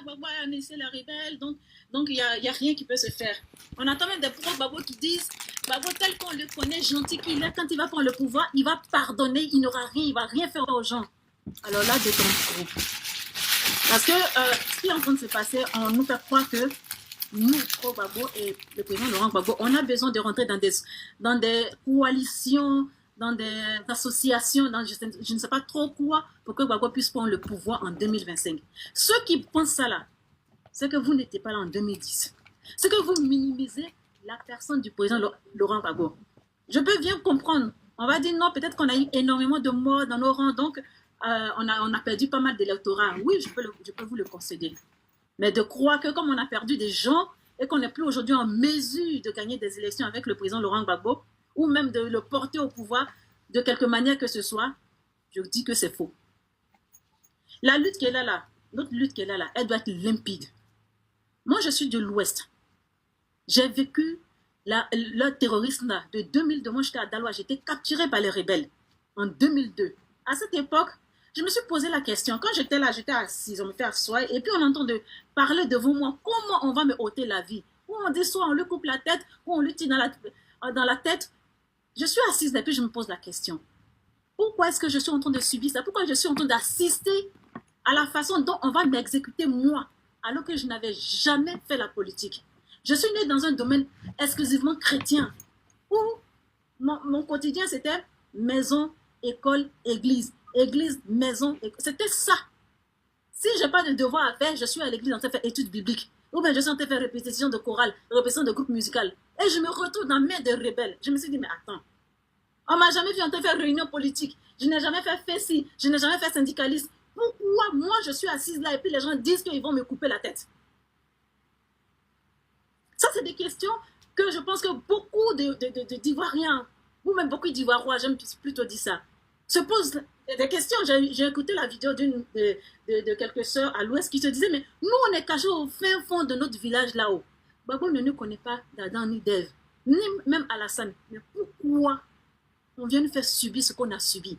Gbagbo a initié la rebelle, donc il y a rien qui peut se faire. On entend même des pro-Gbagbo qui disent Gbagbo tel qu'on le connaît, gentil qu'il est, quand il va prendre le pouvoir, il va pardonner, il n'aura rien, il va rien faire aux gens. Alors là, détends-toi. Parce que ce qui est en train de se passer, on nous fait croire que nous, pro-Gbagbo et le président Laurent Gbagbo, on a besoin de rentrer dans des coalitions, dans des associations, dans je ne sais pas trop quoi, pour que Gbagbo puisse prendre le pouvoir en 2025. Ceux qui pensent ça là, c'est que vous n'étiez pas là en 2010. C'est que vous minimisez la personne du président Laurent Gbagbo. Je peux bien comprendre. On va dire non, peut-être qu'on a eu énormément de morts dans nos rangs, donc on a perdu pas mal d'électorats. Oui, je peux vous le concéder. Mais de croire que comme on a perdu des gens et qu'on n'est plus aujourd'hui en mesure de gagner des élections avec le président Laurent Gbagbo, ou même de le porter au pouvoir de quelque manière que ce soit, je dis que c'est faux. La lutte qui est là, notre lutte qui est là, elle doit être limpide. Moi, je suis de l'Ouest. J'ai vécu le terrorisme là, de 2002. Moi, j'étais à Daloa, j'ai été capturée par les rebelles en 2002. À cette époque, je me suis posé la question. Quand j'étais là, j'étais assise, on me fait asseoir, et puis on entend parler devant moi, comment on va me ôter la vie? Ou on dit soit on lui coupe la tête, ou on lui tire dans la tête. Je suis assise et puis je me pose la question. Pourquoi est-ce que je suis en train de subir ça? Pourquoi je suis en train d'assister à la façon dont on va m'exécuter moi, alors que je n'avais jamais fait la politique? Je suis née dans un domaine exclusivement chrétien, où mon quotidien c'était maison, école, église. Église, maison, c'était ça. Si je n'ai pas de devoir à faire, je suis à l'église en train de faire études bibliques. Ou bien je suis en train de faire répétition de chorale, répétition de groupe musical. Et je me retrouve dans mes des rebelles. Je me suis dit, mais attends, on ne m'a jamais vu en train de faire réunion politique. Je n'ai jamais fait FESI, je n'ai jamais fait syndicaliste. Pourquoi moi je suis assise là et puis les gens disent qu'ils vont me couper la tête? Ça, c'est des questions que je pense que beaucoup d'Ivoiriens, ou même beaucoup d'Ivoirois, j'aime plutôt dire ça, se posent des questions. J'ai écouté la vidéo de quelques sœurs à l'ouest qui se disaient, mais nous, on est cachés au fin fond de notre village là-haut. Gbagbo ne nous connaît pas d'Adam ni d'Ève, ni même Alassane. Mais pourquoi on vient nous faire subir ce qu'on a subi?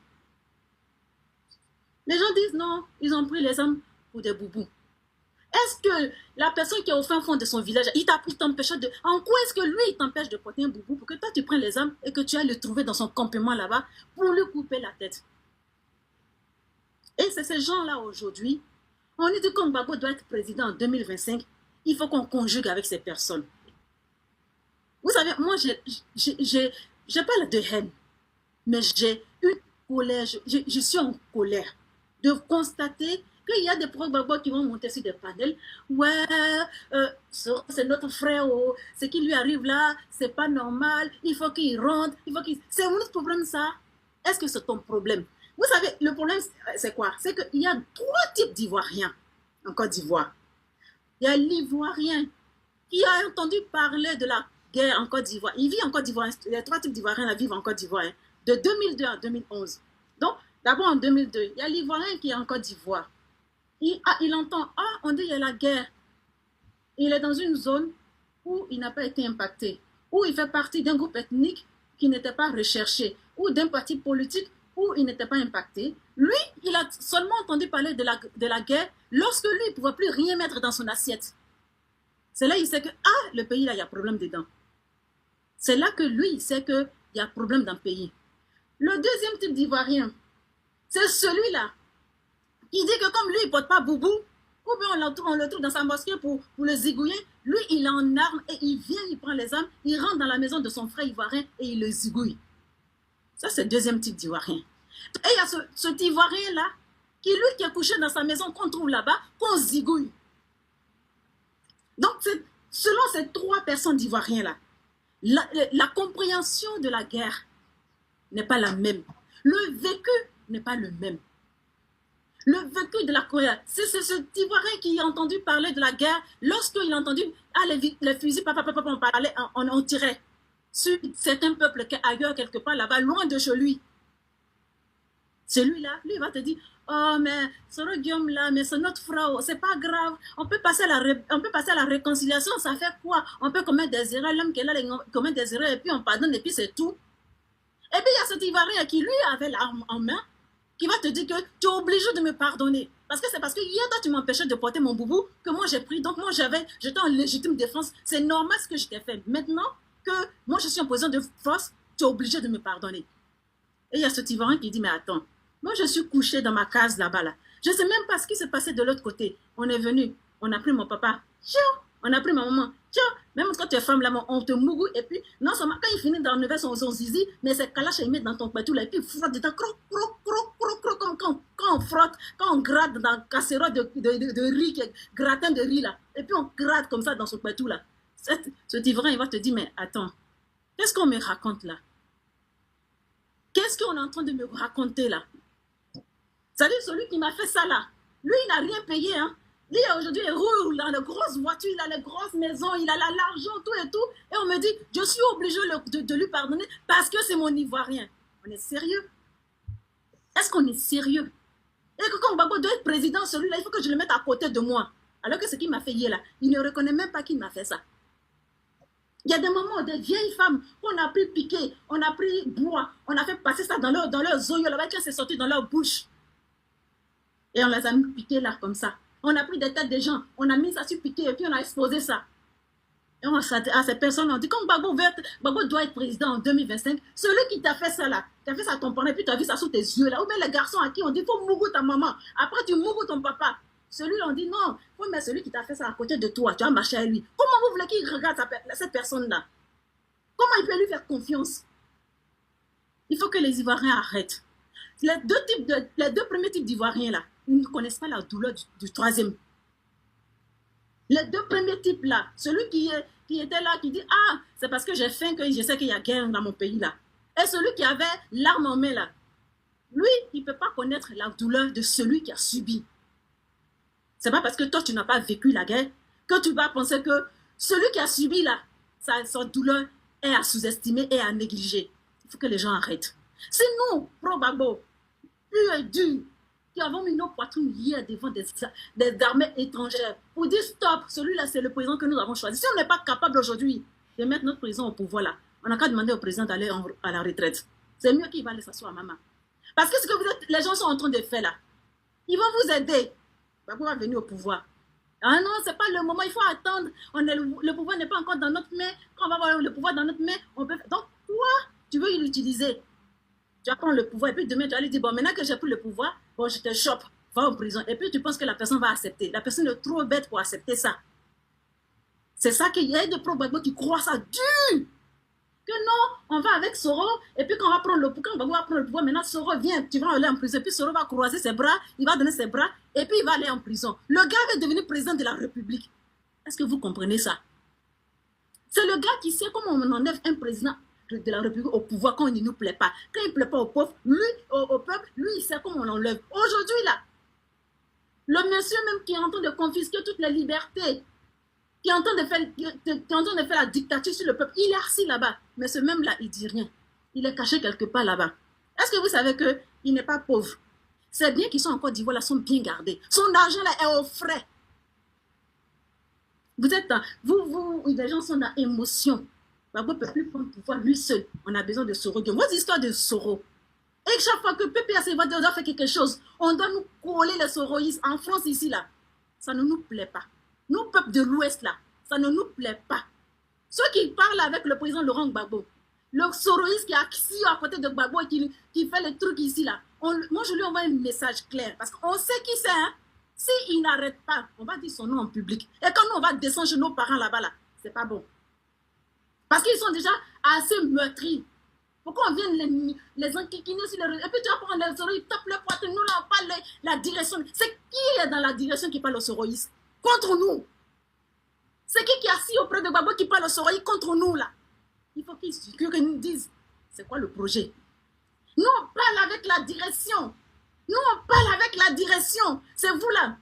Les gens disent non, ils ont pris les hommes pour des boubous. Est-ce que la personne qui est au fin fond de son village, il t'empêche de... En quoi est-ce que lui, il t'empêche de porter un boubou pour que toi, tu prennes les âmes et que tu ailles le trouver dans son campement là-bas pour lui couper la tête? Et c'est ces gens-là aujourd'hui, on dit que quand Gbagbo doit être président en 2025, il faut qu'on conjugue avec ces personnes. Vous savez, moi, j'ai pas de haine, mais j'ai une colère, je suis en colère de constater qu'il y a des pro-Gbagbo qui vont monter sur des panels. Ouais, c'est notre frère, oh, ce qui lui arrive là, c'est pas normal, il faut qu'il rentre, C'est notre problème ça? Est-ce que c'est ton problème? Vous savez, le problème, c'est quoi? C'est qu'il y a 3 types d'Ivoiriens en Côte d'Ivoire. Il y a l'Ivoirien qui a entendu parler de la guerre en Côte d'Ivoire. Il vit en Côte d'Ivoire. Les 3 types d'Ivoiriens vivent en Côte d'Ivoire, de 2002 à 2011. Donc, d'abord en 2002, il y a l'Ivoirien qui est en Côte d'Ivoire. Il entend, on dit qu'il y a la guerre. Il est dans une zone où il n'a pas été impacté, où il fait partie d'un groupe ethnique qui n'était pas recherché, ou d'un parti politique où il n'était pas impacté. Lui, il a seulement entendu parler de la guerre lorsque lui, il ne pouvait plus rien mettre dans son assiette. C'est là qu'il sait que, le pays, là, il y a problème dedans. C'est là que lui, il sait qu'il y a problème dans le pays. Le deuxième type d'Ivoirien, c'est celui-là qui dit que comme lui, il ne porte pas boubou, ou bien on le trouve dans sa mosquée pour le zigouiller, lui, il est en armes et il vient, il prend les armes, il rentre dans la maison de son frère ivoirien et il le zigouille. Ça, c'est le deuxième type d'Ivoirien. Et il y a cet Ivoirien-là, qui est couché dans sa maison, qu'on trouve là-bas, qu'on zigouille. Donc, selon ces 3 personnes d'Ivoiriens-là, la compréhension de la guerre n'est pas la même. Le vécu n'est pas le même. Le vécu de la Corée, c'est cet Ivoirien qui a entendu parler de la guerre, lorsqu'il a entendu, les fusils, on tirait sur certains peuples ailleurs, quelque part là-bas, loin de chez lui. Celui-là, lui, il va te dire, oh, mais ce Guillaume-là, mais c'est notre frère, c'est pas grave, on peut passer à la réconciliation, ça fait quoi? On peut commettre des erreurs, l'homme qui est là, il commet des erreurs, et puis on pardonne, et puis c'est tout. Et puis il y a cet Ivoirien qui, lui, avait l'arme en main, qui va te dire que tu es obligé de me pardonner. Parce que c'est parce que hier, toi, tu m'empêchais de porter mon boubou que moi, j'ai pris. Donc, moi, j'étais en légitime défense. C'est normal ce que je t'ai fait. Maintenant que moi, je suis en position de force, tu es obligé de me pardonner. Et il y a ce Ivoirien qui dit, mais attends, moi, je suis couché dans ma case là-bas, là. Je ne sais même pas ce qui s'est passé de l'autre côté. On est venu, on a pris mon papa. Tiens, on a pris ma maman. Tiens, même quand tu es femme là, on te mougou. Et puis, non seulement quand il finit d'enlever son zizi, mais c'est kalash, il met dans ton pétou là. Et puis, il frotte dedans. Croc, croc, croc, croc, croc, comme quand on frotte, quand on gratte dans la casserole de riz, gratin de riz là. Et puis, on gratte comme ça dans son pétou là. Ce Ivoirien, il va te dire, mais attends, qu'est-ce qu'on me raconte là? Qu'est-ce qu'on est en train de me raconter là? C'est-à-dire celui qui m'a fait ça là, lui il n'a rien payé. Hein. Lui aujourd'hui il roule dans de grosses voitures, il a les grosses maisons, il a l'argent, tout et tout. Et on me dit, je suis obligé de lui pardonner parce que c'est mon Ivoirien. On est sérieux? Est-ce qu'on est sérieux? Et que quand Gbagbo doit être président, celui-là, il faut que je le mette à côté de moi. Alors que ce qu'il m'a fait hier là, il ne reconnaît même pas qu'il m'a fait ça. Il y a des moments où des vieilles femmes, on a pris piquer, on a pris bois, on a fait passer ça dans leurs oeils, là-bas, quand c'est sorti dans leur bouche. Et on les a mis piqués là, comme ça. On a pris des têtes de gens, on a mis ça sur piqué, et puis on a exposé ça. Et à ces personnes, on dit, comme Gbagbo doit être président en 2025, celui qui t'a fait ça là, qui a fait ça à ton parent, et puis tu as vu ça sous tes yeux là, ou bien les garçons à qui on dit, il faut mougou ta maman, après tu mougou ton papa. Celui-là, on dit, non, il faut mettre celui qui t'a fait ça à côté de toi, tu vas marcher avec lui. Comment vous voulez qu'il regarde cette personne-là? Comment il peut lui faire confiance? Il faut que les Ivoiriens arrêtent. Les deux premiers types d'Ivoiriens là, ils ne connaissent pas la douleur du troisième. Les deux premiers types là, celui qui était là, qui dit, ah, c'est parce que j'ai faim que je sais qu'il y a guerre dans mon pays là. Et celui qui avait l'arme en main là, lui, il ne peut pas connaître la douleur de celui qui a subi. C'est pas parce que toi, tu n'as pas vécu la guerre que tu vas penser que celui qui a subi là, sa douleur est à sous-estimer et à négliger. Il faut que les gens arrêtent. C'est nous, pro-Gbagbo, pur et dur, qui avons mis nos poitrines hier devant des armées étrangères pour dire stop, celui-là, c'est le président que nous avons choisi. Si on n'est pas capable aujourd'hui de mettre notre président au pouvoir là, on n'a qu'à demander au président d'aller à la retraite. C'est mieux qu'il va aller s'asseoir à maman. Parce que ce que les gens sont en train de faire là, ils vont vous aider. Gbagbo va venir au pouvoir. Ah non, c'est pas le moment, il faut attendre. Le pouvoir n'est pas encore dans notre main. Quand on va avoir le pouvoir dans notre main, on peut... Donc, toi, tu veux l'utiliser. Tu vas prendre le pouvoir et puis demain, tu vas lui dire, bon, maintenant que j'ai pris le pouvoir, bon, je te chope, va en prison. Et puis, tu penses que la personne va accepter. La personne est trop bête pour accepter ça. C'est ça qu'il y a de pro-Gbagbo qui croient ça dur. Que non, on va avec Soro, et puis quand on va prendre le pouvoir, Gbagbo va prendre le pouvoir, maintenant Soro vient, tu vas aller en prison, et puis Soro va croiser ses bras, il va donner ses bras, et puis il va aller en prison. Le gars va devenir président de la République. Est-ce que vous comprenez ça? C'est le gars qui sait comment on enlève un président de la République au pouvoir quand il ne nous plaît pas. Quand il ne plaît pas au pauvre, lui, au peuple, lui, il sait comment on l'enlève. Aujourd'hui, là, le monsieur même qui est en train de confisquer toutes les libertés, qui est en train de faire la dictature sur le peuple, il est assis là-bas. Mais ce même-là, il ne dit rien. Il est caché quelque part là-bas. Est-ce que vous savez qu'il n'est pas pauvre? C'est bien qu'ils sont en Côte d'Ivoire, là, sont bien gardés. Son argent, là, est au frais. Vous êtes dans... les gens sont dans émotion. Gbagbo ne peut plus prendre le pouvoir lui seul. On a besoin de Soro. Moi, l'histoire de Soro. Et chaque fois que PPAC doit faire quelque chose, on doit nous coller les soroïstes. En France, ici, là, ça ne nous plaît pas. Nous, peuple de l'Ouest, là, ça ne nous plaît pas. Ceux qui parlent avec le président Laurent Gbagbo, le soroïste qui est assis à côté de Gbagbo et qui fait les trucs ici, là, moi, je lui envoie un message clair. Parce qu'on sait qui c'est, hein. S'il n'arrête pas, on va dire son nom en public. Et quand nous, on va descendre chez nos parents là-bas, là, c'est pas bon. Parce qu'ils sont déjà assez meurtris. Pourquoi on vient les enquiquiner sur les réseaux? Et puis tu vas prendre les soroïstes, ils tapent le poitrine, nous là, on parle la direction. C'est qui est dans la direction qui parle aux soroïstes? Contre nous. C'est qui est assis auprès de Gbagbo qui parle aux soroïstes contre nous là? Il faut qu'ils nous disent, c'est quoi le projet? Nous, on parle avec la direction. Nous, on parle avec la direction. C'est vous là.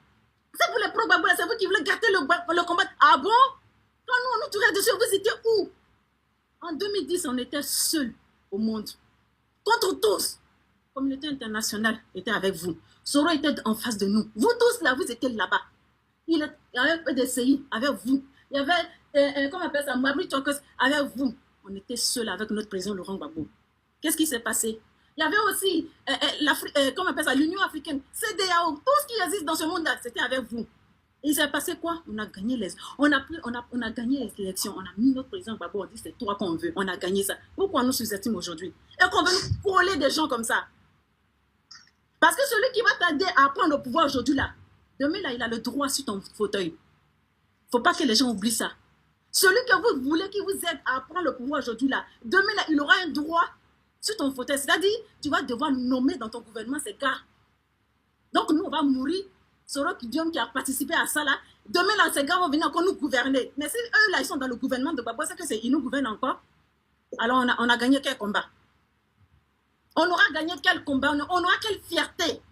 C'est vous les pro-Gbagbo, c'est vous qui voulez gâter le combat. Ah bon? Quand nous, on nous tourait dessus, vous étiez où? En 2010, on était seuls au monde. Contre tous. La communauté internationale était avec vous. Soro était en face de nous. Vous tous là, vous étiez là-bas. Il y avait PDCI avec vous. Il y avait, comment on appelle ça, Mabri Tchokos avec vous. On était seuls avec notre président Laurent Gbagbo. Qu'est-ce qui s'est passé? Il y avait aussi, comment on appelle ça, l'Union africaine, CEDEAO, tout ce qui existe dans ce monde-là, c'était avec vous. Et il s'est passé quoi? On a gagné on a gagné les élections. On a mis notre président Gbagbo. On dit c'est toi qu'on veut. On a gagné ça. Pourquoi on nous sous-estime aujourd'hui? Et qu'on veut nous coller des gens comme ça? Parce que celui qui va t'aider à prendre le pouvoir aujourd'hui là, demain là, il a le droit sur ton fauteuil. Il ne faut pas que les gens oublient ça. Celui que vous voulez qui vous aide à prendre le pouvoir aujourd'hui là, demain là, il aura un droit sur ton fauteuil. C'est-à-dire, tu vas devoir nommer dans ton gouvernement ces gars. Donc nous, on va mourir. Soro Kidiom qui a participé à ça là, demain là, ces gars vont venir encore nous gouverner. Mais si eux là, ils sont dans le gouvernement de Gbagbo, c'est qu'ils nous gouvernent encore. Alors on a gagné quel combat? On aura gagné quel combat? On aura quelle fierté?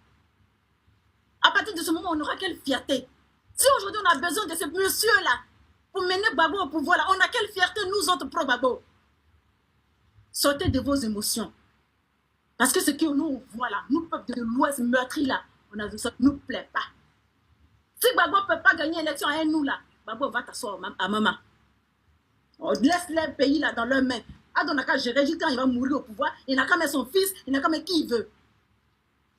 À partir de ce moment, on aura quelle fierté? Si aujourd'hui on a besoin de ce monsieur là pour mener Gbagbo au pouvoir là, on a quelle fierté nous autres pro-Gbagbo? Sortez de vos émotions. Parce que ce que nous voit là, nous peuple de l'Ouest meurtri là, ça ne nous plaît pas. Si Gbagbo ne peut pas gagner l'élection à nous là, Gbagbo va t'asseoir à maman. On laisse les pays là dans leurs mains. Adonaka Jérémy, quand il va mourir au pouvoir, il n'a qu'à mettre son fils, il n'a qu'à mettre qui il veut.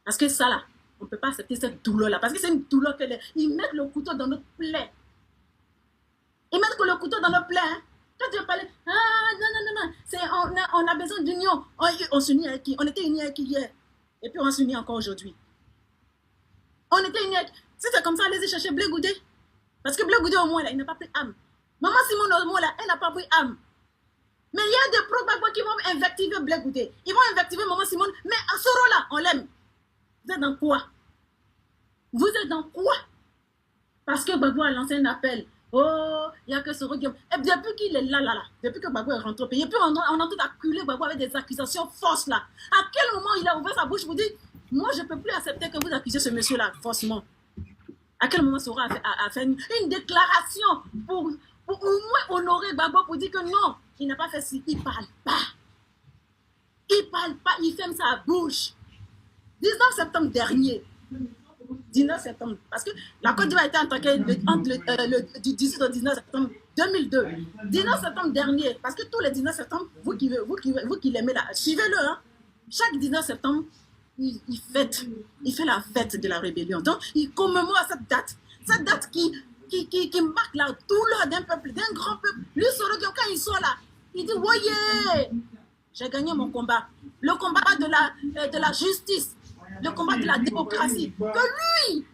Parce que ça là, on ne peut pas accepter cette douleur là. Parce que c'est une douleur que ils mettent le couteau dans notre plaie. Ils mettent le couteau dans notre plaie. Hein? Quand tu veux parler, non, on a besoin d'union. On s'unit avec qui? On était unis avec qui hier? Et puis on s'unit encore aujourd'hui. On était unis avec... Si c'est comme ça, allez-y chercher Blé Goudé. Parce que Blé Goudé au moins là, il n'a pas pris âme. Maman Simone au moins là, elle n'a pas pris âme. Mais il y a des pro-Gbagbo qui vont invectiver Blé Goudé. Ils vont invectiver Maman Simone. Mais à ce rôle-là, on l'aime. Vous êtes dans quoi? Vous êtes dans quoi? Parce que Gbagbo a lancé un appel. Oh, il n'y a que ce regard. Et depuis qu'il est là, depuis que Gbagbo est rentré au pays, et puis on a tout acculé Gbagbo avec des accusations fausses là. À quel moment il a ouvert sa bouche pour dire, moi je ne peux plus accepter que vous accusez ce monsieur-là faussement. À quel moment Soro a fait une déclaration pour au moins honorer Gbagbo pour dire que non, il n'a pas fait ci, il ne parle pas. Il ne parle pas, il ferme sa bouche. 19 septembre dernier, 19 septembre, parce que la Côte d'Ivoire a été attaquée du 18 au 19 septembre 2002. 19 septembre dernier, parce que tous les 19 septembre, vous qui l'aimez là, suivez-le. Hein. Chaque 19 septembre, il fait la fête de la rébellion. Donc, il commémore cette date qui marque la douleur d'un peuple, d'un grand peuple. Lui, quand il sort là, il dit, voyez, j'ai gagné mon combat. Le combat de la justice. Le combat de la démocratie, que lui,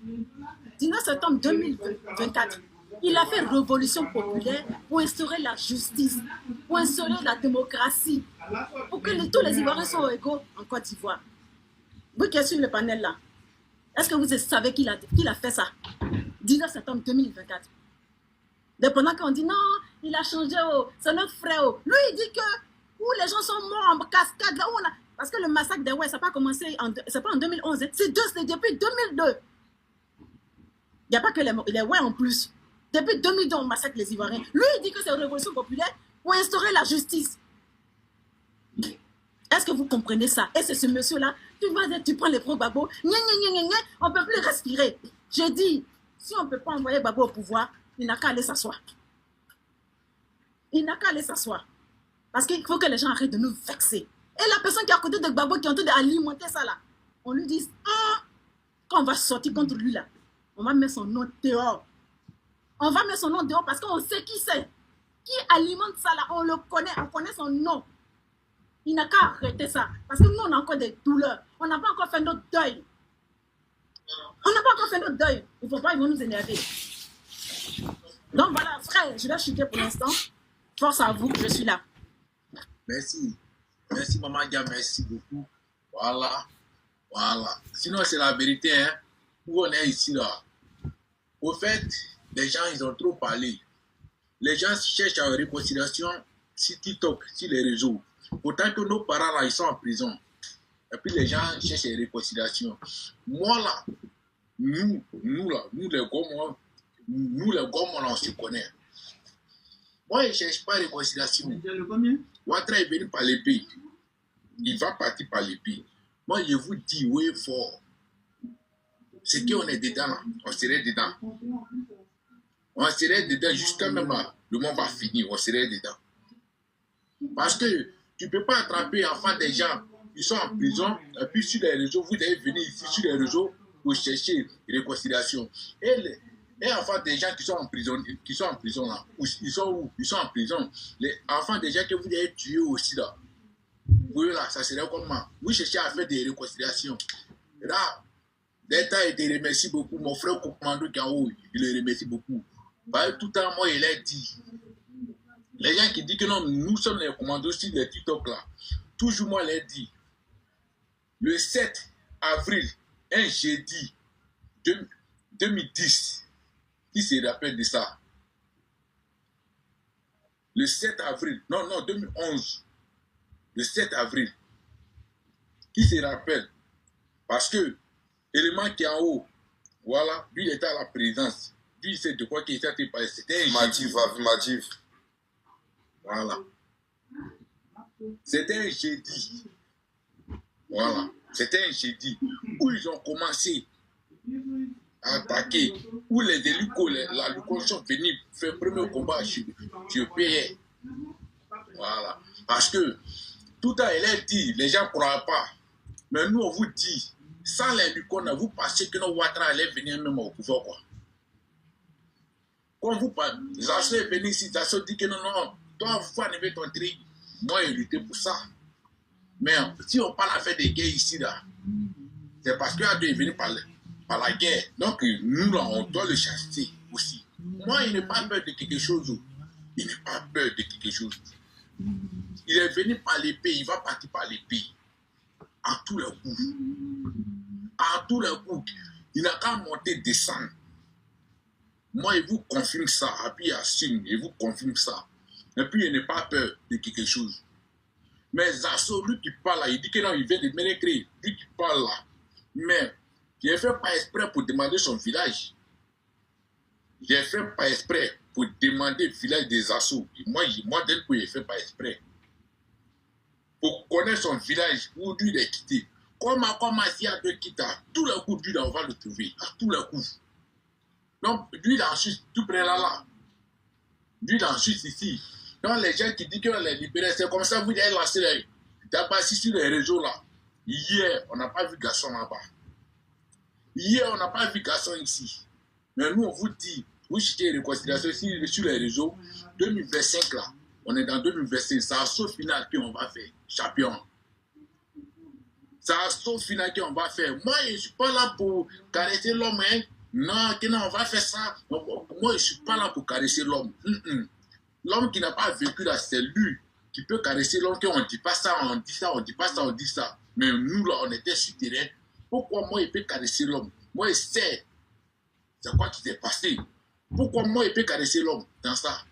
19 septembre 2024, il a fait révolution populaire pour instaurer la justice, pour instaurer la démocratie, pour que tous les Ivoiriens soient égaux en Côte d'Ivoire. Vous qui êtes sur le panel là, est-ce que vous savez qu'il a fait ça? 19 septembre 2024. Pendant qu'on dit non, il a changé, c'est notre frère. Lui, il dit que où les gens sont morts en cascade, là où on a... Parce que le massacre des Ouai, ça n'a pas commencé, c'est pas en 2011, c'est depuis 2002. Il n'y a pas que les Ouai en plus. Depuis 2002, on massacre les Ivoiriens. Lui, il dit que c'est une révolution populaire pour instaurer la justice. Est-ce que vous comprenez ça? Et c'est ce monsieur-là, tu prends les pro-Gbagbo, on ne peut plus respirer. J'ai dit, si on ne peut pas envoyer Gbagbo au pouvoir, il n'a qu'à aller s'asseoir. Il n'a qu'à aller s'asseoir. Parce qu'il faut que les gens arrêtent de nous vexer. Et la personne qui est à côté de Gbagbo, qui est en train d'alimenter ça là, on lui dit, quand on va sortir contre lui là, on va mettre son nom dehors. On va mettre son nom dehors parce qu'on sait qui c'est. Qui alimente ça là, on le connaît, on connaît son nom. Il n'a qu'à arrêter ça. Parce que nous, on a encore des douleurs. On n'a pas encore fait notre deuil. On n'a pas encore fait notre deuil. Il ne faut pas, ils vont nous énerver. Donc voilà, frère, je vais chuter pour l'instant. Force à vous, je suis là. Merci. Merci, Maman Dia, merci beaucoup. Voilà. Sinon, c'est la vérité, hein. Où on est ici, là. Au fait, les gens, ils ont trop parlé. Les gens cherchent à réconciliation sur TikTok, sur les réseaux. Pourtant que nos parents, là, ils sont en prison. Et puis, les gens cherchent à réconciliation. Moi, là, nous, les gommes, là, on se connaît. Moi, je ne cherche pas réconciliation. Ouattara est venu par l'épée. Il va partir par l'épée. Moi, je vous dis, oui, fort. C'est qu'on est dedans, là. On serait dedans. On serait dedans jusqu'à même là. Le monde va finir, on serait dedans. Parce que tu ne peux pas attraper enfants des gens. ils sont en prison, et puis sur les réseaux, vous allez venir ici sur les réseaux pour chercher réconciliation. Et enfin, des gens qui sont en prison là, ils sont où? Ils sont en prison. Les enfants des gens que vous avez tués aussi là. Oui, là, ça serait comment? Vous cherchez à faire des réconciliations. Là, l'État, il te remercie beaucoup. Mon frère commando qui est en haut, il le remercie beaucoup. Parce que tout le temps, moi, il a dit. Les gens qui disent que non, nous sommes les commandos sur les TikTok là. Toujours, moi, il a dit. Le 7 avril, un jeudi 2010, qui se rappelle de ça? Le 7 avril, non, 2011. Le 7 avril, qui se rappelle? Parce que l'élément qui est en haut, voilà, lui il était à la présidence. Lui il sait de quoi qu'il était parlé. C'était un Matif. Voilà. C'était un jeudi. Voilà. C'était un jeudi où ils ont commencé à attaquer, où les élus, la Lucon sont venus faire premier combat sur PE. Voilà. Parce que tout à l'heure, elle a dit, les gens ne croient pas. Mais nous, on vous dit, sans les Lucon, vous pensez que nos Ouattara allaient venir même au pouvoir, quoi. Quand vous parlez, Zasso est venu ici, Zasso dit que non, toi, vous enlever ton tri. Moi, j'ai lutté pour ça. Mais si on parle à faire des guerres ici, là, c'est parce qu'il est venu par la guerre. Donc, nous, là, on doit le chasser aussi. Moi, il n'est pas peur de quelque chose. Il n'est pas peur de quelque chose. Il est venu par l'épée, il va partir par l'épée. À tous les coups. À tous les coups. Il n'a qu'à monter, descendre. Moi, il vous confirme ça. Et puis, il assume, il vous confirme ça. Et puis, il n'a pas peur de quelque chose. Mais Zasso, lui qui parle là, il dit que non, il vient de Ménécré. Lui qui parle là. Mais, j'ai fait pas exprès pour demander son village. J'ai fait pas exprès pour demander le village des Zasso. Moi, d'un coup, j'ai fait pas exprès. Pour connaître son village où lui il est quitté. Comme s'il y a deux quittes, à tous les coups, lui, là, on va le trouver. À tous les coups. Donc, lui, il est en Suisse, tout près là. Lui, il est en Suisse ici. Donc, les gens qui disent qu'on les libérés, c'est comme ça, vous avez lancé les Dabassi sur les réseaux là. Hier, on n'a pas vu garçon là-bas. Hier, on n'a pas vu garçon ici. Mais nous, on vous dit, vous cherchez une réconciliation sur les réseaux. 2025 là, on est dans 2025. C'est un saut final qu'on va faire, champion. C'est un saut final qu'on va faire. Moi, je ne suis pas là pour caresser l'homme. Hein. Non, on va faire ça. Moi, je ne suis pas là pour caresser l'homme. L'homme qui n'a pas vécu là, c'est lui qui peut caresser l'homme. On ne dit pas ça, on dit ça, on ne dit pas ça, on dit ça. Mais nous, là, on était sur terrain. Pourquoi moi, il peut caresser l'homme? Moi, je sais c'est quoi qui s'est passé. Pourquoi moi, il peut caresser l'homme dans ça?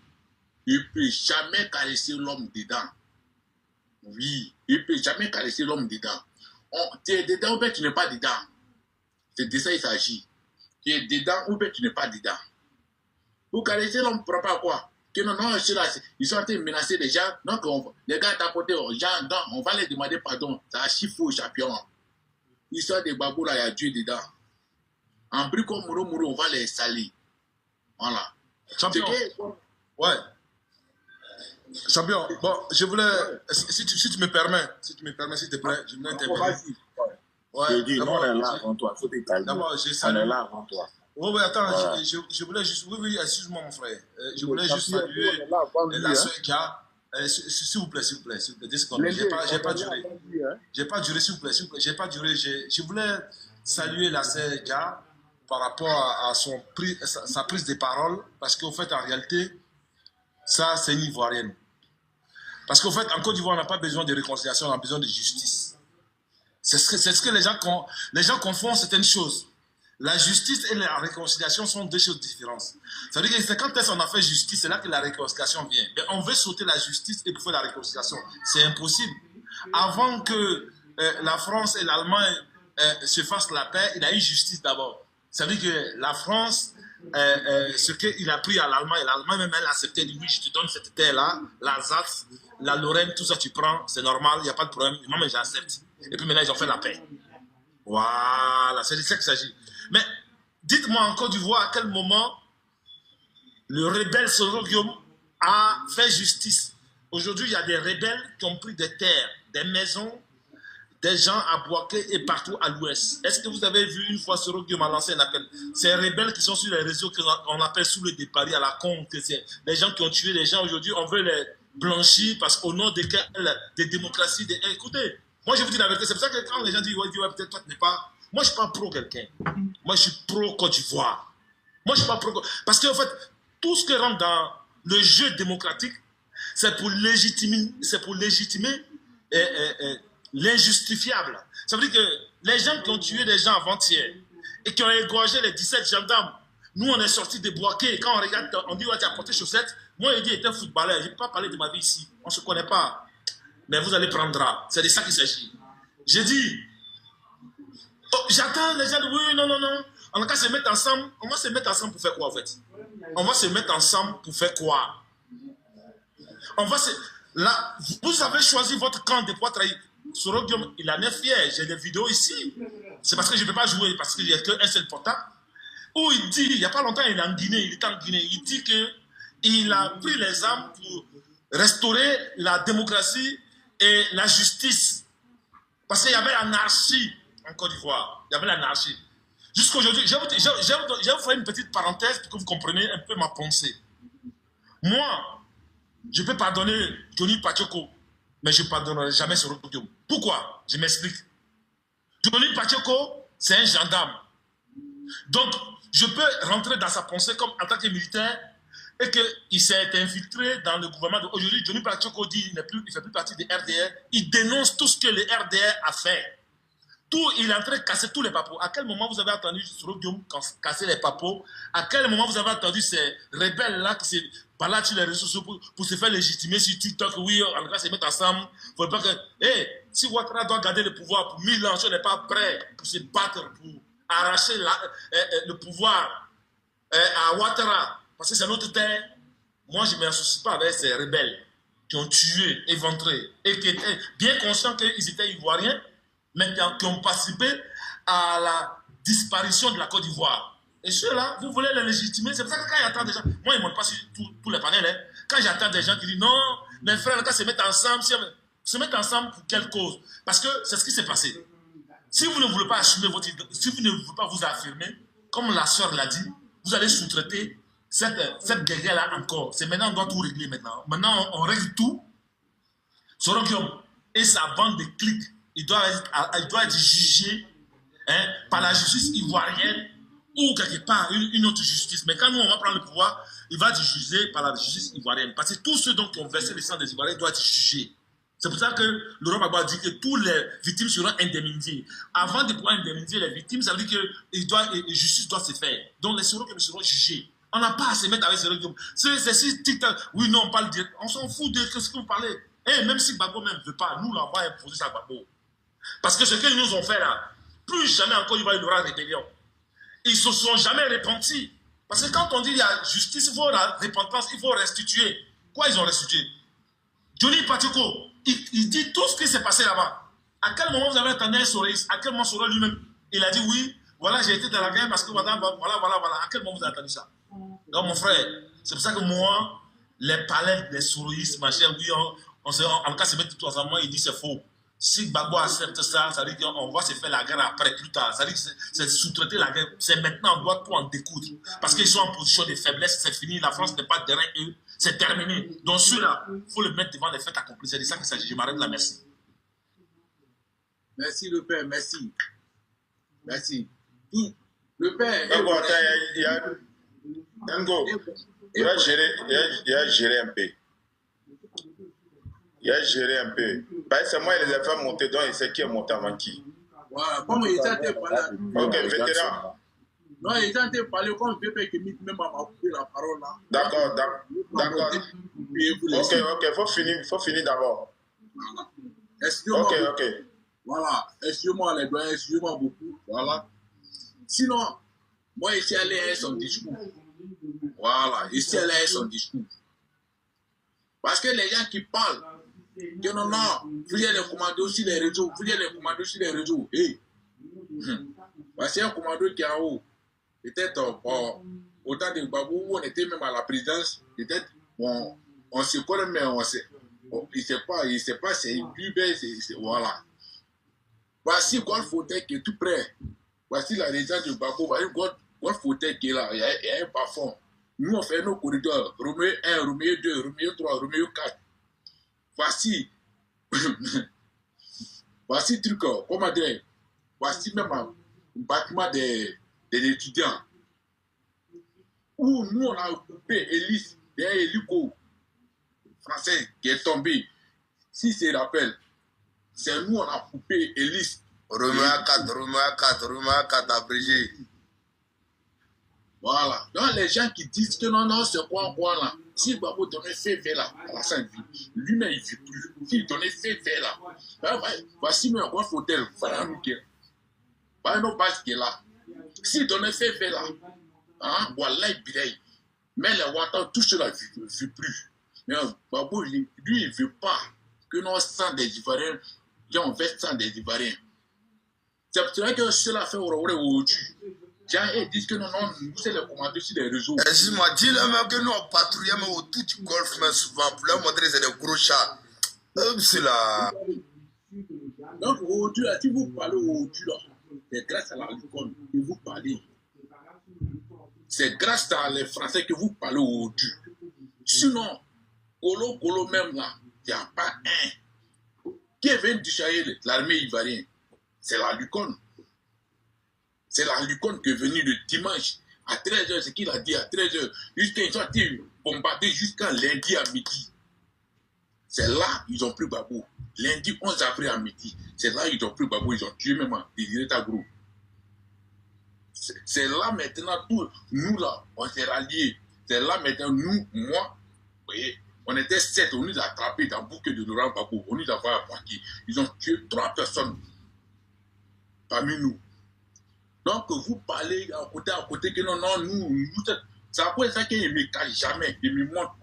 Il ne peut jamais caresser l'homme dedans. Oui, il ne peut jamais caresser l'homme dedans. Tu es dedans ou bien tu n'es pas dedans. C'est de ça qu'il s'agit. Tu es dedans ou bien tu n'es pas dedans. Pour caresser l'homme, pour pas quoi? Que non, là, ils sont en train de menacer les gens. Donc, les gars tapotent aux gens, donc, on va les demander pardon. Ça chiffre faux, champion. L'histoire des babous, là, il y a Dieu dedans. En brico mouro, on va les salir. Voilà. Champion. Ouais. Champion, bon, je voulais, si tu me permets, s'il te plaît, je voulais intervenir. Ouais, on est là avant toi, faut te calmer. D'abord, on est là avant toi. Oui, attends, je voulais juste, oui, excuse-moi mon frère, je voulais juste saluer la soeur Kia. S'il vous plaît, 10 secondes, j'ai pas duré, s'il vous plaît, j'ai pas duré, je voulais saluer la soeur Kia par rapport à sa prise de parole, parce qu'en fait, en réalité, ça, c'est une Ivoirienne. Parce qu'en fait, en Côte d'Ivoire, on n'a pas besoin de réconciliation, on a besoin de justice. C'est ce que les gens confondent certaines choses. La justice et la réconciliation sont deux choses différentes. Ça veut dire que c'est quand on a fait justice, c'est là que la réconciliation vient. Mais on veut sauter la justice et pour faire la réconciliation. C'est impossible. Avant que la France et l'Allemagne se fassent la paix, il y a eu justice d'abord. Ça veut dire que la France, ce qu'il a pris à l'Allemagne, l'Allemagne même elle a accepté, dit oui, je te donne cette terre-là, l'Alsace, la Lorraine, tout ça tu prends, c'est normal, il n'y a pas de problème, moi mais j'accepte. Et puis maintenant ils ont fait la paix. Voilà, c'est de ça qu'il s'agit. Mais dites-moi en Côte d'Ivoire à quel moment le rebelle Soro Guillaume a fait justice. Aujourd'hui, il y a des rebelles qui ont pris des terres, des maisons, des gens à Bouaké et partout à l'ouest. Est-ce que vous avez vu une fois Soro Guillaume a lancé un appel? Ces rebelles qui sont sur les réseaux qu'on appelle sous le départ à la con, que c'est les gens qui ont tué les gens aujourd'hui, on veut les blanchir parce qu'au nom des démocraties, écoutez, moi je vous dis la vérité, c'est pour ça que quand les gens disent ouais, peut-être toi tu n'es pas, moi je ne suis pas pro quelqu'un, moi je suis pro Côte d'Ivoire, moi je ne suis pas pro, parce qu'en fait, tout ce qui rentre dans le jeu démocratique, c'est pour légitimer l'injustifiable. Ça veut dire que les gens qui ont tué des gens avant-hier et qui ont égorgé les 17 gendarmes, nous on est sortis de Bouaké, quand on regarde, on dit ouais, tu as porté chaussettes, moi il dit il était footballeur, je ne vais pas parler de ma vie ici, on ne se connaît pas, mais vous allez prendre, c'est de ça qu'il s'agit. J'ai dit, oh, j'attends les gens, oui, non, on va se mettre ensemble, on va se mettre ensemble pour faire quoi en fait? On va se mettre ensemble pour faire quoi? On va se... Là, vous avez choisi votre camp de pouvoir trahir. Soro Guillaume, il en est fier. J'ai des vidéos ici. C'est parce que je ne peux pas jouer, parce qu'il n'y a qu'un seul portable. Où il dit, il n'y a pas longtemps, il est en Guinée, il est en Guinée. Il dit qu'il a pris les armes pour restaurer la démocratie et la justice. Parce qu'il y avait l'anarchie en Côte d'Ivoire. Il y avait l'anarchie. Jusqu'aujourd'hui, je vais vous faire une petite parenthèse pour que vous compreniez un peu ma pensée. Moi, je peux pardonner Johnny Pacheco, mais je ne pardonnerai jamais Soro Guillaume. Pourquoi? Je m'explique. Johnny Pacheco, c'est un gendarme. Donc, je peux rentrer dans sa pensée comme en tant que militaire et qu'il s'est infiltré dans le gouvernement. Aujourd'hui, Johnny Pacheco dit qu'il ne fait plus partie des RDR. Il dénonce tout ce que le RDR a fait. Il est en train de casser tous les papos. À quel moment vous avez entendu Soro Guillaume casser les papos? À quel moment vous avez entendu ces rebelles-là qui se baladent sur les réseaux sociaux pour se faire légitimer sur TikTok? Oui, on va se mettre ensemble. Il ne faut pas que... si Ouattara doit garder le pouvoir pour 1000 ans, si on n'est pas prêt pour se battre, pour arracher le pouvoir à Ouattara, parce que c'est notre terre, moi je ne m'associe pas avec ces rebelles qui ont tué, éventré, et qui étaient bien conscients qu'ils étaient ivoiriens, mais qui ont participé à la disparition de la Côte d'Ivoire. Et ceux-là, vous voulez les légitimer. C'est pour ça que quand j'entends des gens, moi ils ne montent pas sur tous les panels, hein. Quand j'entends des gens qui disent non, mes frères, quand se mettent ensemble, se mettre ensemble pour quelle cause? Parce que c'est ce qui s'est passé. Si vous ne voulez pas assumer votre identité, si vous ne voulez pas vous affirmer, comme la sœur l'a dit, vous allez sous-traiter cette guerre-là encore. C'est maintenant, on doit tout régler maintenant. Maintenant, on règle tout. Soro Guillaume et sa bande de clics, il doit être jugé par la justice ivoirienne ou quelque part une autre justice. Mais quand nous, on va prendre le pouvoir, il va être jugé par la justice ivoirienne. Parce que tous ceux qui ont versé le sang des Ivoiriens doivent être jugés. C'est pour ça que l'Europe a dit que tous les victimes seront indemnisées. Avant de pouvoir indemniser les victimes, ça veut dire que la justice doit se faire. Donc les Soro Guillaume seront jugés. On n'a pas à se mettre avec Soro Guillaume. C'est si TikTok, oui, non, on parle direct. On s'en fout de ce que vous parlez. Même si Gbagbo même ne veut pas, nous, on va imposer ça à Gbagbo. Parce que ce qu'ils nous ont fait là, plus jamais encore il y aura rébellion. Ils ne se sont jamais repentis. Parce que quand on dit qu'il y a justice, il faut la repentance, il faut restituer. Quoi ils ont restitué? Johnny Pacheco, il dit tout ce qui s'est passé là-bas. À quel moment vous avez entendu un Soreis? À quel moment Soro lui-même, il a dit oui, voilà, j'ai été dans la guerre parce que voilà. À quel moment vous avez entendu ça? Donc mon frère, c'est pour ça que moi, les palais des Soreis, ma chère, oui, en cas se mettre tout ensemble, il dit c'est faux. Si Gbagbo accepte ça, ça veut dire qu'on va se faire la guerre après, plus tard. Ça veut dire que c'est sous-traiter la guerre. C'est maintenant, on doit tout en découdre. Parce qu'ils sont en position de faiblesse, c'est fini. La France n'est pas derrière eux. C'est terminé. Donc ceux-là, il faut le mettre devant les faits accomplis. C'est de ça qu'il s'agit. Je m'arrête là, merci. Merci le père, merci. Merci. Le père... D'abord, il y a... Tango, il a géré un peu. Il a géré un peu. C'est moi, il les a fait monter, donc il sait qui est monté avant qui. Voilà, comme il était en train de parler. Ok, vétéran. Non, il était en train de parler comme je fais que même m'a coupé la parole là. D'accord. Ok, faut finir d'abord. Voilà. Excusez-moi. Ok. Voilà, excusez-moi les doyens, excusez-moi beaucoup. Voilà. Sinon, moi, ici, elle est son discours. Voilà, ici, elle est son discours. Parce que les gens qui parlent, que non, vous allez les commander aussi les réseaux, Hey. C'est un commando qui est en haut. Peut-être, autant de Babou, on était même à la présidence, peut-être, on se connaît, mais il ne sait pas, c'est plus belle, voilà. Voici Golf Hotel qui est tout près. Voici la résidence de Babo. Voici Golf Hotel qui est là. Il y a un parfum. Nous, on fait nos corridors. Roméo 1, Roméo 2, Roméo 3, Roméo 4. Voici. Voici truc, comment dire. Voici même un bâtiment des étudiants. Où nous, on a coupé Élise, des hélicos français qui est tombé. Si se rappelle, c'est nous, on a coupé Élise. Roméo 4, abrégé. Voilà. Donc les gens qui disent que non, c'est quoi là. Si Babo donnait fait vert là, à la fin de vie, lui-même il ne vit plus. S'il donnait fait vert là, voici nous un grand hôtel, voilà nous qui est. Voilà nos bases qui est là. S'il donnait fait vert là, hein, voilà il birait. Mais les Ouattans, tout cela ne vit plus. Mais Babo, lui, il ne veut pas que nous sang des Ivoiriens, on veste sang des Ivoiriens. C'est pour cela que cela fait aujourd'hui. Ils disent que non, nous c'est les commandeurs sur les réseaux. Excuse-moi, dis-leur même que nous on patrouille autour du golf, mais souvent pour leur montrer que c'est des gros chats. C'est là. Donc aujourd'hui, si vous parlez aujourd'hui, c'est grâce à la Lucon que vous parlez. C'est grâce à les Français que vous parlez aujourd'hui. Sinon, Kolo même là, il n'y a pas un qui vient décharger l'armée ivoirienne. C'est la Lucon. C'est la Lucon qui est venue le dimanche à 13h, ce qu'il a dit à 13h, jusqu'à ils ont été bombardés jusqu'à lundi à midi. C'est là ils ont pris Babo. Lundi 11 avril à midi. C'est là ils ont pris Babo, ils ont tué même Désiré Tagro. C'est là maintenant, tout, nous là, on s'est ralliés. C'est là maintenant, nous, moi, vous voyez, on était 7, on nous a attrapés dans le bouquet de Laurent Babo. On nous a fait attaquer. Ils ont tué 3 personnes parmi nous. Donc, vous parlez à côté, que non, nous, c'est après ça qu'il ne me cache jamais. Il me montre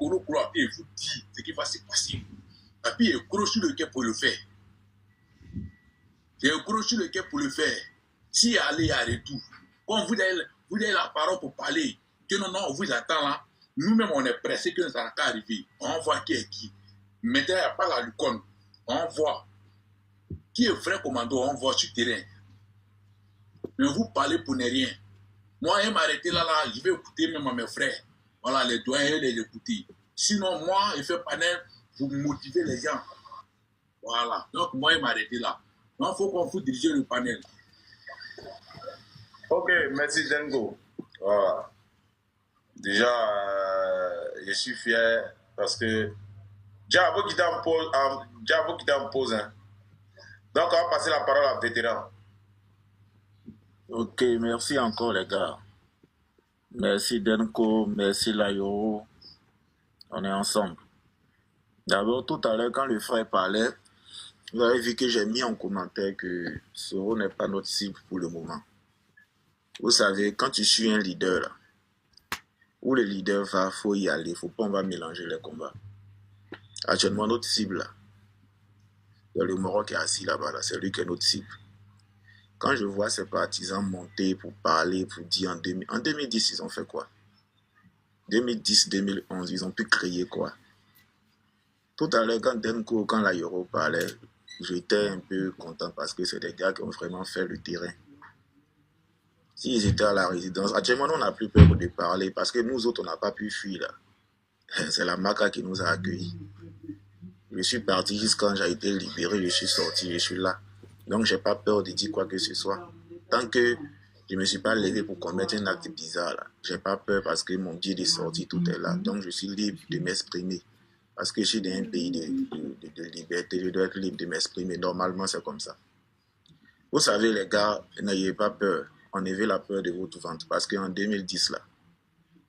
et vous dit ce qui va se passer. Et puis, il est gros sur le quai pour le faire. Il est gros sur le quai pour le faire. Si aller à retour, quand vous avez la parole pour parler, que non, on vous attend là, nous-mêmes, on est pressés que ça va arriver. On voit qui est qui. Maintenant, il n'y a pas la Lucon. On voit qui est vrai commando, on voit sur le terrain. Mais vous parlez pour ne rien. Moi, il m'arrêter là, je vais écouter même à mes frères. Voilà, les doyens, les écouter. Sinon, moi, il fait panel, vous motivez les gens. Voilà. Donc, moi, il m'arrêter là. Donc, il faut qu'on vous dirige le panel. Ok, merci Dengo. Voilà. Déjà, je suis fier parce que Diabo qui t'en pose. Hein. Donc, on va passer la parole à vétéran. Ok, merci encore les gars. Merci Denko, merci Layoro. On est ensemble. D'abord, tout à l'heure, quand le frère parlait, vous avez vu que j'ai mis en commentaire que Soro n'est pas notre cible pour le moment. Vous savez, quand tu suis un leader, là, où le leader va, il faut y aller, il ne faut pas on va mélanger les combats. Actuellement, notre cible, là, il y a le Maroc qui est assis là-bas, là, c'est lui qui est notre cible. Quand je vois ces partisans monter pour parler, pour dire en 2010, ils ont fait quoi? 2010, 2011, ils ont pu créer quoi? Tout à l'heure, quand Denko, quand la Yoro parlait, j'étais un peu content parce que c'est des gars qui ont vraiment fait le terrain. S'ils étaient à la résidence, actuellement, on n'a plus peur de parler parce que nous autres, on n'a pas pu fuir là. C'est la MACA qui nous a accueillis. Je suis parti jusqu'à quand j'ai été libéré, je suis sorti, je suis là. Donc, je n'ai pas peur de dire quoi que ce soit. Tant que je ne me suis pas levé pour commettre un acte bizarre, là, je n'ai pas peur parce que mon Dieu est sorti, tout est là. Donc, je suis libre de m'exprimer. Parce que je suis dans un pays de liberté, je dois être libre de m'exprimer. Normalement, c'est comme ça. Vous savez, les gars, n'ayez pas peur. Enlevez la peur de votre ventre. Parce qu'en 2010, là,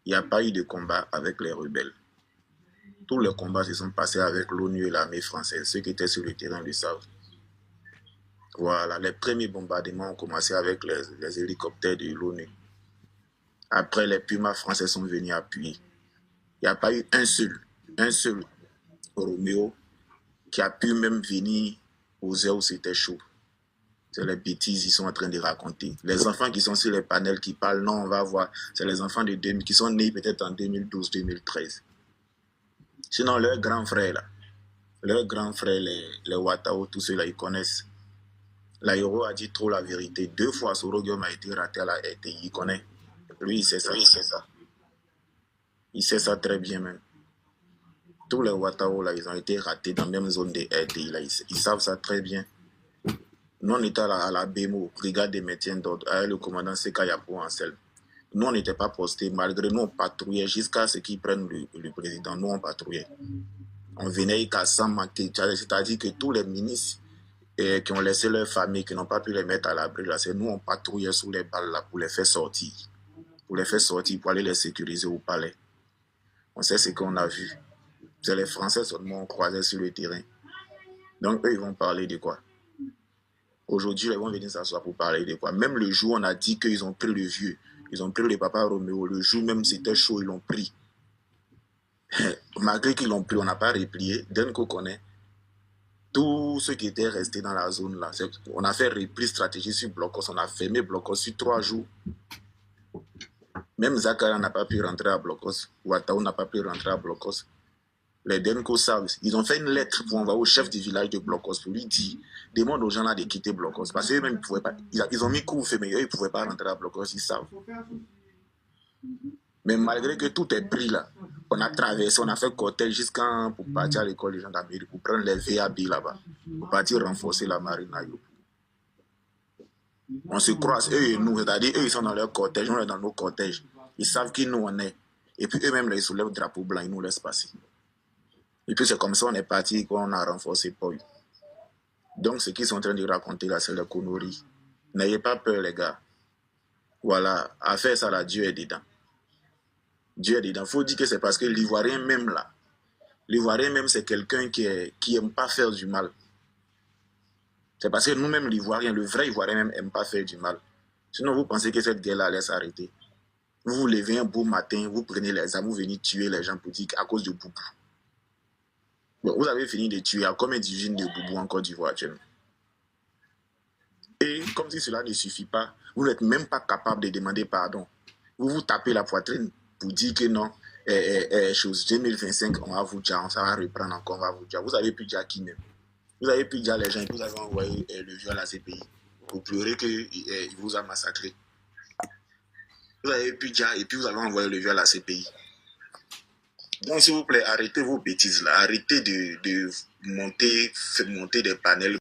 il n'y a pas eu de combat avec les rebelles. Tous les combats se sont passés avec l'ONU et l'armée française. Ceux qui étaient sur le terrain le savent. Voilà, les premiers bombardements ont commencé avec les hélicoptères de l'ONU. Après, les Pumas français sont venus appuyer. Il n'y a pas eu un seul Roméo qui a pu même venir aux heures où c'était chaud. C'est les bêtises qu'ils sont en train de raconter. Les enfants qui sont sur les panels qui parlent, non, on va voir, c'est les enfants de 2000 qui sont nés peut-être en 2012, 2013. Sinon, leurs grands frères, là, les Ouattao, tous ceux-là, ils connaissent. L'aéro a dit trop la vérité. 2 fois, Sorogium a été raté à la RTI. Il connaît. Lui, il sait ça. Il sait ça très bien même. Tous les Watao, là, ils ont été ratés dans la même zone des RTI. Là. Ils savent ça très bien. Nous, on était à la BMO, brigade des maintien d'ordre, avec le commandant Seka Yapo Ansel. Nous, on n'était pas postés. Malgré nous, on patrouillait jusqu'à ce qu'ils prennent le président. Nous, on patrouillait. On venait qu'à 100 manquer. C'est-à-dire que tous les ministres qui ont laissé leur famille, qui n'ont pas pu les mettre à l'abri, là, c'est nous, on patrouillait sous les balles là, pour les faire sortir. Pour aller les sécuriser au palais. On sait ce qu'on a vu. C'est les Français seulement croisés sur le terrain. Donc, eux, ils vont parler de quoi? Aujourd'hui, ils vont venir s'asseoir pour parler de quoi? Même le jour, on a dit qu'ils ont pris le vieux. Ils ont pris le papa Roméo. Le jour même, c'était chaud, ils l'ont pris. Malgré qu'ils l'ont pris, on n'a pas replié. Dès qu'on connaît, tous ceux qui étaient restés dans la zone là, on a fait reprise stratégique sur Blocos. On a fermé Blocos sur 3 jours. Même Zakara n'a pas pu rentrer à Blocos. Ouattao n'a pas pu rentrer à Blocos. Les Denko savent. Ils ont fait une lettre pour envoyer au chef du village de Blocos pour lui dire, demande aux gens là de quitter Blocos. Parce qu'eux-mêmes, ils ne pouvaient pas. Ils ont mis couvre-feu, mais eux, ils ne pouvaient pas rentrer à Blocos, ils savent. Mais malgré que tout est pris là, on a traversé, on a fait cortège jusqu'à pour partir à l'école des gendarmerie, pour prendre les VAB là-bas, pour partir renforcer la marine à Yopou. On se croise, eux et nous, c'est-à-dire eux, ils sont dans leur cortège, nous, on est dans nos cortèges. Ils savent qui nous on est. Et puis eux-mêmes, ils soulèvent le drapeau blanc, ils nous laissent passer. Et puis c'est comme ça on est parti, qu'on a renforcé Paul. Donc ce qu'ils sont en train de raconter là, c'est la connerie. N'ayez pas peur les gars. Voilà, à faire ça là, Dieu est dedans. Dieu est dedans. Il faut dire que c'est parce que l'Ivoirien même là, l'Ivoirien même c'est quelqu'un qui aime pas faire du mal. C'est parce que nous-mêmes l'Ivoirien, le vrai Ivoirien même aime pas faire du mal. Sinon vous pensez que cette guerre là allait s'arrêter. Vous vous levez un beau matin, vous prenez les armes, vous venez tuer les gens pour dire à cause de Boubou. Bon, vous avez fini de tuer à combien d'usines de Boubou en Côte d'Ivoire actuellement. Et comme si cela ne suffit pas, vous n'êtes même pas capable de demander pardon. Vous vous tapez la poitrine pour dire que non, chose 2025, on va vous dire, on va reprendre encore, on va vous dire. Vous avez pu dire qui même. Vous avez pu dire les gens, vous avez envoyé le viol à ces pays pour pleurer qu'il vous a massacré. Vous avez pu dire, et puis vous avez envoyé le viol à ces pays. Donc, s'il vous plaît, arrêtez vos bêtises là. Arrêtez de monter des panels.